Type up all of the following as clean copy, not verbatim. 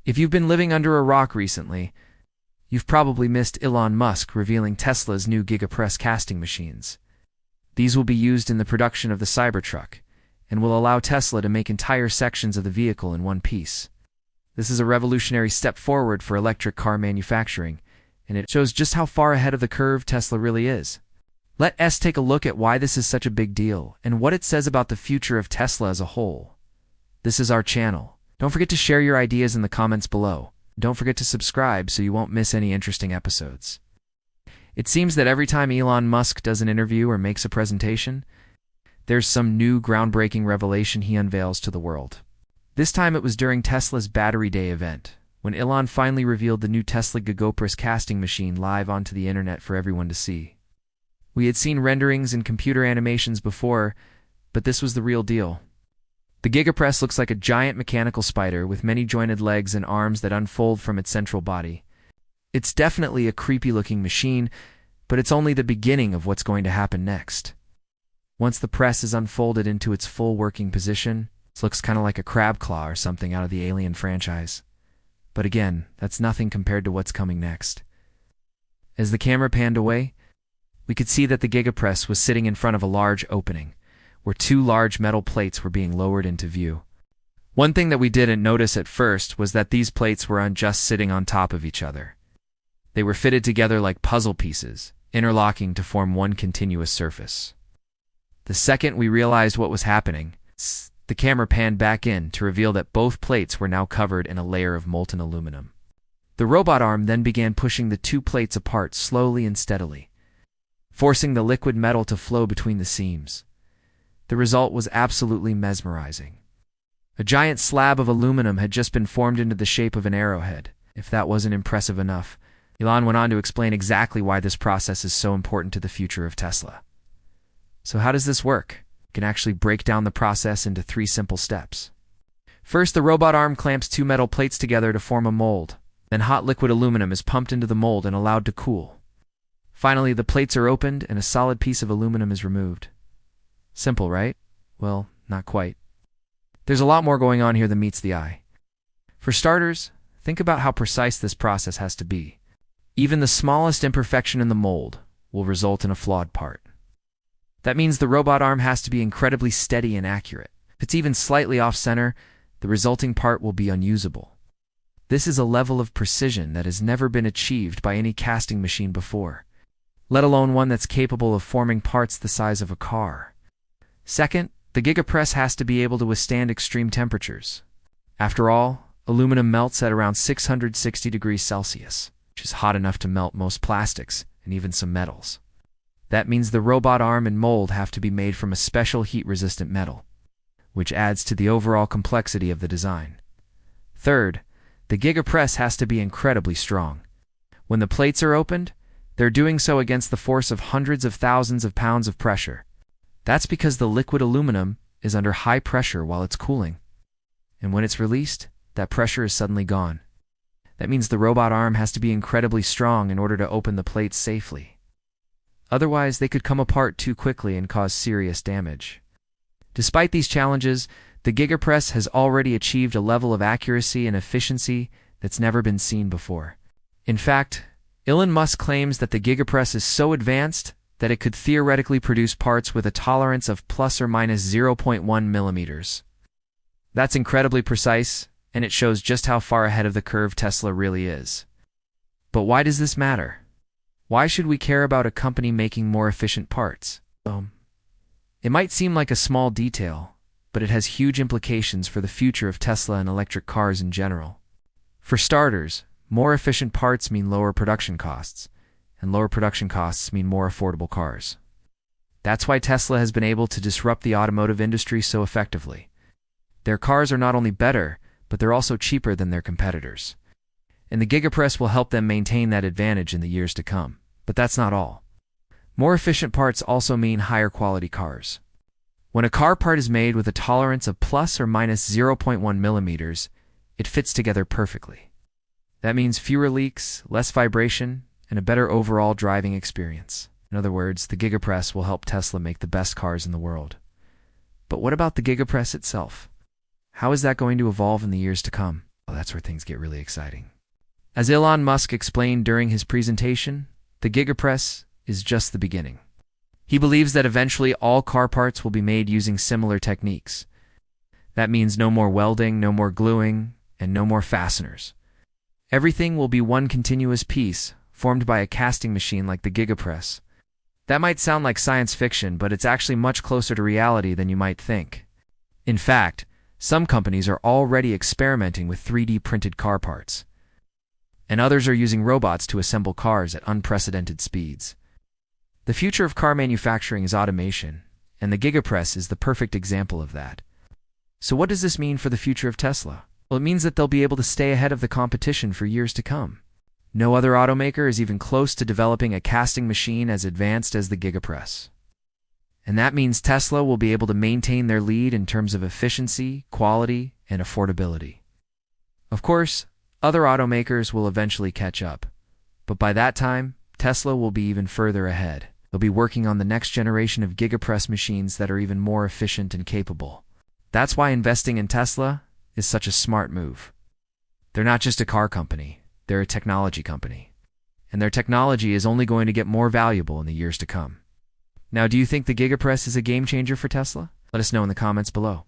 If you've been living under a rock recently, you've probably missed Elon Musk revealing Tesla's new Gigapress casting machines. These will be used in the production of the Cybertruck and will allow Tesla to make entire sections of the vehicle in one piece. This is a revolutionary step forward for electric car manufacturing, and it shows just how far ahead of the curve Tesla really is. Let's take a look at why this is such a big deal and what it says about the future of Tesla as a whole. This is our channel. Don't forget to share your ideas in the comments below. Don't forget to subscribe so you won't miss any interesting episodes. It seems that every time Elon Musk does an interview or makes a presentation, there's some new groundbreaking revelation he unveils to the world. This time it was during Tesla's Battery Day event, when Elon finally revealed the new Tesla Gigapress casting machine live onto the internet for everyone to see. We had seen renderings and computer animations before, but this was the real deal. The Gigapress looks like a giant mechanical spider with many jointed legs and arms that unfold from its central body. It's definitely a creepy-looking machine, but it's only the beginning of what's going to happen next. Once the press is unfolded into its full working position, it looks kind of like a crab claw or something out of the Alien franchise. But again, that's nothing compared to what's coming next. As the camera panned away, we could see that the Gigapress was sitting in front of a large opening, where two large metal plates were being lowered into view. One thing that we didn't notice at first was that these plates weren't just sitting on top of each other. They were fitted together like puzzle pieces, interlocking to form one continuous surface. The second we realized what was happening, the camera panned back in to reveal that both plates were now covered in a layer of molten aluminum. The robot arm then began pushing the two plates apart slowly and steadily, forcing the liquid metal to flow between the seams. The result was absolutely mesmerizing. A giant slab of aluminum had just been formed into the shape of an arrowhead. If that wasn't impressive enough, Elon went on to explain exactly why this process is so important to the future of Tesla. So how does this work? We can actually break down the process into 3 simple steps. First, the robot arm clamps 2 metal plates together to form a mold. Then hot liquid aluminum is pumped into the mold and allowed to cool. Finally, the plates are opened and a solid piece of aluminum is removed. Simple, right? Well, not quite. There's a lot more going on here than meets the eye. For starters, think about how precise this process has to be. Even the smallest imperfection in the mold will result in a flawed part. That means the robot arm has to be incredibly steady and accurate. If it's even slightly off-center, the resulting part will be unusable. This is a level of precision that has never been achieved by any casting machine before, let alone one that's capable of forming parts the size of a car. Second, the Gigapress has to be able to withstand extreme temperatures. After all, aluminum melts at around 660 degrees Celsius, which is hot enough to melt most plastics and even some metals. That means the robot arm and mold have to be made from a special heat-resistant metal, which adds to the overall complexity of the design. Third, the Gigapress has to be incredibly strong. When the plates are opened, they're doing so against the force of hundreds of thousands of pounds of pressure. That's because the liquid aluminum is under high pressure while it's cooling. And when it's released, that pressure is suddenly gone. That means the robot arm has to be incredibly strong in order to open the plates safely. Otherwise, they could come apart too quickly and cause serious damage. Despite these challenges, the Gigapress has already achieved a level of accuracy and efficiency that's never been seen before. In fact, Elon Musk claims that the Gigapress is so advanced that it could theoretically produce parts with a tolerance of plus or minus 0.1 millimeters. That's incredibly precise, and it shows just how far ahead of the curve Tesla really is. But why does this matter? Why should we care about a company making more efficient parts? It might seem like a small detail, but it has huge implications for the future of Tesla and electric cars in general. For starters, more efficient parts mean lower production costs, and lower production costs mean more affordable cars. That's why Tesla has been able to disrupt the automotive industry so effectively. Their cars are not only better, but they're also cheaper than their competitors. And the Gigapress will help them maintain that advantage in the years to come. But that's not all. More efficient parts also mean higher quality cars. When a car part is made with a tolerance of plus or minus 0.1 millimeters, it fits together perfectly. That means fewer leaks, less vibration, and a better overall driving experience. In other words, the Gigapress will help Tesla make the best cars in the world. But what about the Gigapress itself? How is that going to evolve in the years to come? that's where things get really exciting. As Elon Musk explained during his presentation, the Gigapress is just the beginning. He believes that eventually all car parts will be made using similar techniques. That means no more welding, no more gluing, and no more fasteners. Everything will be one continuous piece, formed by a casting machine like the Gigapress. That might sound like science fiction, but it's actually much closer to reality than you might think. In fact, some companies are already experimenting with 3D printed car parts, and others are using robots to assemble cars at unprecedented speeds. The future of car manufacturing is automation, and the Gigapress is the perfect example of that. So what does this mean for the future of Tesla? Well, it means that they'll be able to stay ahead of the competition for years to come. No other automaker is even close to developing a casting machine as advanced as the Gigapress. And that means Tesla will be able to maintain their lead in terms of efficiency, quality, and affordability. Of course, other automakers will eventually catch up, but by that time, Tesla will be even further ahead. They'll be working on the next generation of Gigapress machines that are even more efficient and capable. That's why investing in Tesla is such a smart move. They're not just a car company, they're a technology company. And their technology is only going to get more valuable in the years to come. Now, do you think the Gigapress is a game changer for Tesla? Let us know in the comments below.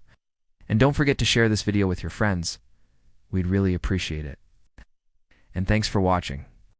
And don't forget to share this video with your friends. We'd really appreciate it. And thanks for watching.